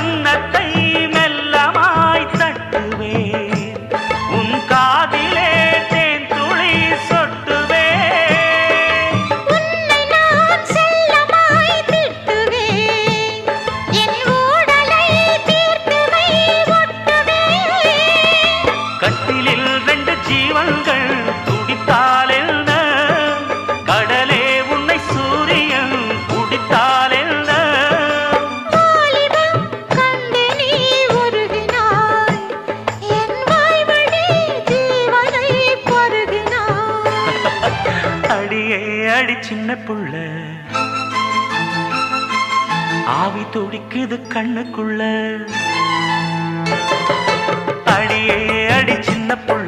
கன்னத்தை மெல்லமாய் தட்டுவேன் உன் காதிலே தேன் துளி சொட்டுவேன் உன்னை நான் செல்லமாய் திட்டுவேன் என் ஊடலை தீர்த்துவை ஒட்டுவேன் கட்டிலில் 2 ஜீவன்கள் துடித்தால் என்ன கடலே உன்னை சூரியன் குடித்தால் என்ன வாலிபம் கண்டு நீ உருகினாய் என் வாய்வழி ஜீவனை பருகினாய் அடியே அடி சின்ன புள்ள ஆவி துடிக்குது கண்ணுக்குள்ள அடியே அடி சின்ன புள்ள